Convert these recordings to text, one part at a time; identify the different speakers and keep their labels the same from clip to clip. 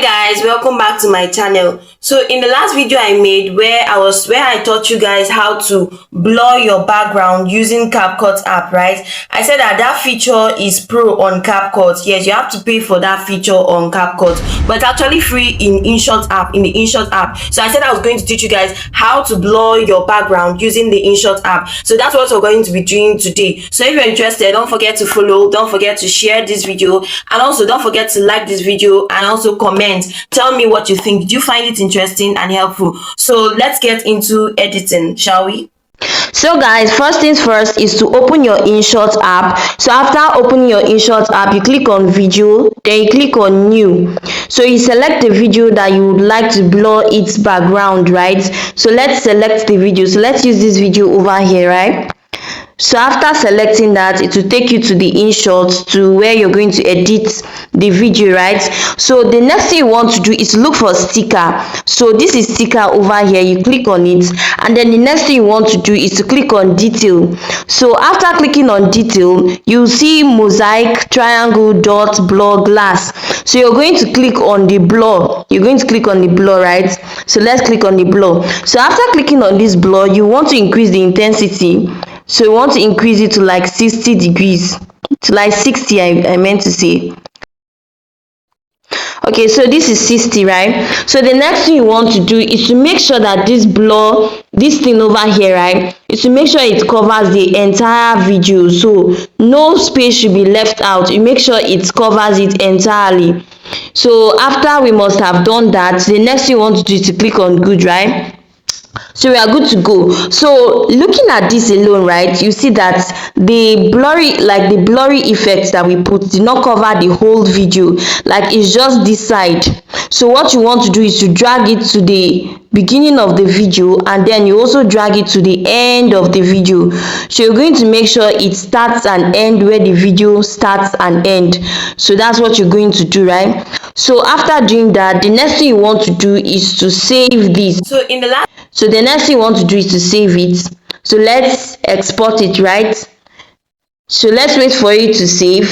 Speaker 1: Hi guys, welcome back to my channel. So in the last video I made where I taught you guys how to blur your background using CapCUT app, right? I said that feature is pro on CapCUT. Yes, you have to pay for that feature on CapCUT, but it's actually free in the Inshot app. So I said I was going to teach you guys how to blur your background using the Inshot app. So that's what we're going to be doing today. So if you're interested, don't forget to follow, don't forget to share this video, and also don't forget to like this video and also comment. Tell me what you think. Did you find it interesting and helpful? So let's get into editing, shall we?
Speaker 2: So guys, first things first is to open your Inshot app. So after opening your Inshot app, you click on video, then you click on new. So you select the video that you would like to blur its background, right? So let's select the video. So let's use this video over here, right? So after selecting that, it will take you to the Inshot, to where you're going to edit the video, right? So the next thing you want to do is look for sticker. So this is sticker over here. You click on it, and then the next thing you want to do is to click on detail. So after clicking on detail, you'll see mosaic, triangle, dot, blur, glass. So you're going to click on the blur. You're going to click on the blur, right? So let's click on the blur. So after clicking on this blur, you want to increase the intensity. So you want to increase it to like 60 degrees, to like 60, I meant to say. Okay, so this is 60, right? So the next thing you want to do is to make sure that this blur, this thing over here, right, is to make sure it covers the entire video. So no space should be left out. You make sure it covers it entirely. So after we must have done that, the next thing you want to do is to click on good, right? So we are good to go. So looking at this alone, right, you see that the blurry effects that we put did not cover the whole video, like it's just this side. So what you want to do is to drag it to the beginning of the video, and then you also drag it to the end of the video. So you're going to make sure it starts and ends where the video starts and ends. So that's what you're going to do, right? So after doing that, the next thing you want to do is to save this. So the next thing you want to do is to save it. So let's export it, right? So let's wait for it to save.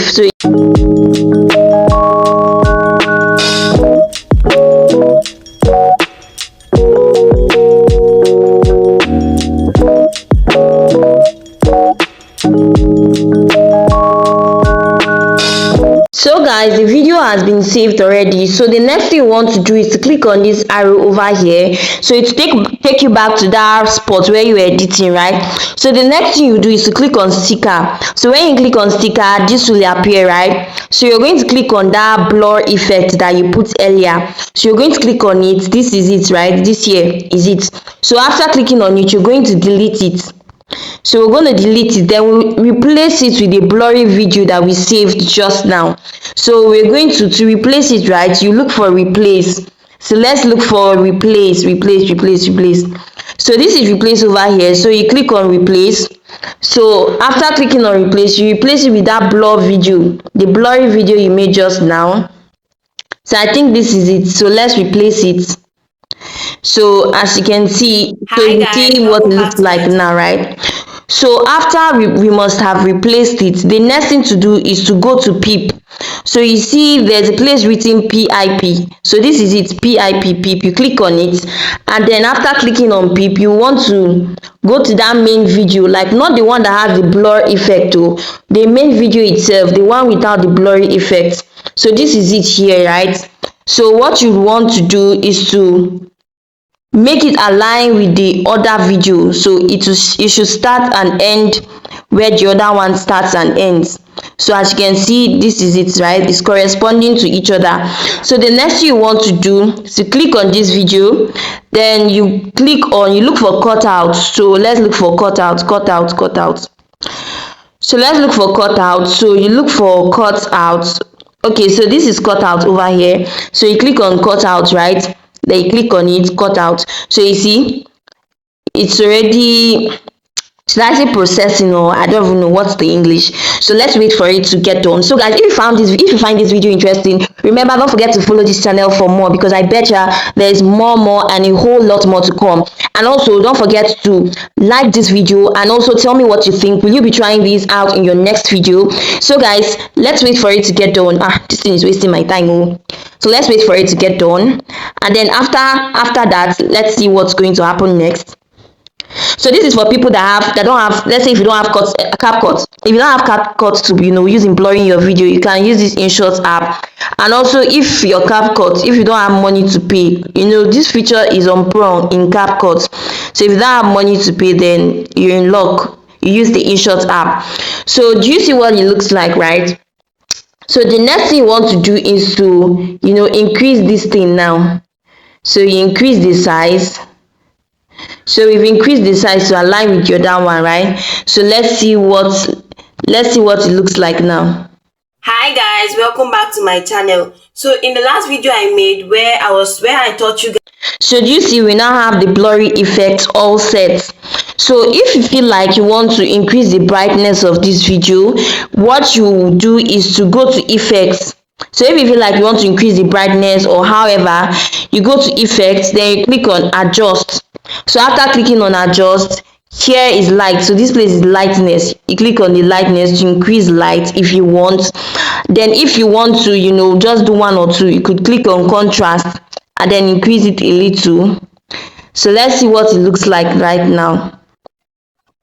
Speaker 2: So guys, the video has been saved already. So the next thing you want to do is to click on this arrow over here. So it take you back to that spot where you were editing, right? So the next thing you do is to click on sticker. So when you click on sticker, this will appear, right? So you're going to click on that blur effect that you put earlier. So you're going to click on it. This is it, right? This here is it. So after clicking on it, you're going to delete it. So we're going to delete it, then we'll replace it with a blurry video that we saved just now. So we're going to replace it, right? You look for replace. So let's look for replace. So this is replace over here. So you click on replace. So after clicking on replace, you replace it with that blur video, the blurry video you made just now. So I think this is it. So let's replace it. So as you can see, so you see what it looks like now, right? So after we must have replaced it, the next thing to do is to go to pip. So you see there's a place written PIP. So this is it, PIP, pip. You click on it, and then after clicking on pip, you want to go to that main video, like not the one that has the blur effect, or the main video itself, the one without the blurry effect. So this is it here, right? So what you want to do is to make it align with the other video. So it should start and end where the other one starts and ends. So as you can see, this is it, right? It's corresponding to each other. So the next thing you want to do is to click on this video, then you look for cutout. So let's look for cutout. So let's look for cutout. So you look for cutout. Okay, so this is cutout over here. So you click on cutout, right? Then you click on it, cutout. So you see it's already should I say processing, or I don't even know what's the English. So let's wait for it to get done. So guys, if you find this video interesting, remember, don't forget to follow this channel for more, because I bet ya there's more and a whole lot more to come. And also don't forget to like this video, and also tell me what you think. Will you be trying these out in your next video? So guys, let's wait for it to get done. This thing is wasting my time. So let's wait for it to get done, and then after that, let's see what's going to happen next. So this is for people that don't have, let's say if you don't have CapCut. If you don't have CapCut to use in blurring your video, you can use this Inshot app. And also, if your CapCut, if you don't have money to pay, this feature is on pro in CapCut. So if you don't have money to pay, then you're in luck. You use the Inshot app. So do you see what it looks like, right? So the next thing you want to do is to increase this thing now. So you increase the size. So we've increased the size to align with your down one, right? So let's see what it looks like now.
Speaker 1: Hi guys, welcome back to my channel. So in the last video I made where I taught you guys,
Speaker 2: so do you see we now have the blurry effect all set. So if you feel like you want to increase the brightness of this video, what you do is to go to effects. So if you feel like you want to increase the brightness, or however, you go to effects, then you click on adjust. So after clicking on adjust, here is light. So this place is lightness. You click on the lightness to increase light if you want. Then if you want to just do one or two, you could click on contrast and then increase it a little. So let's see what it looks like right now.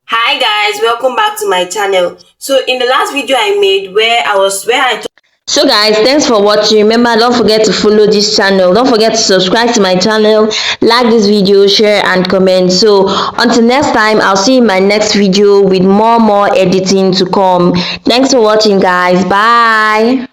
Speaker 1: Hi guys, welcome back to my channel. So in the last video I made where I
Speaker 2: So guys, thanks for watching. Remember, don't forget to follow this channel. Don't forget to subscribe to my channel, like this video, share and comment. So until next time, I'll see you in my next video with more editing to come. Thanks for watching guys. Bye.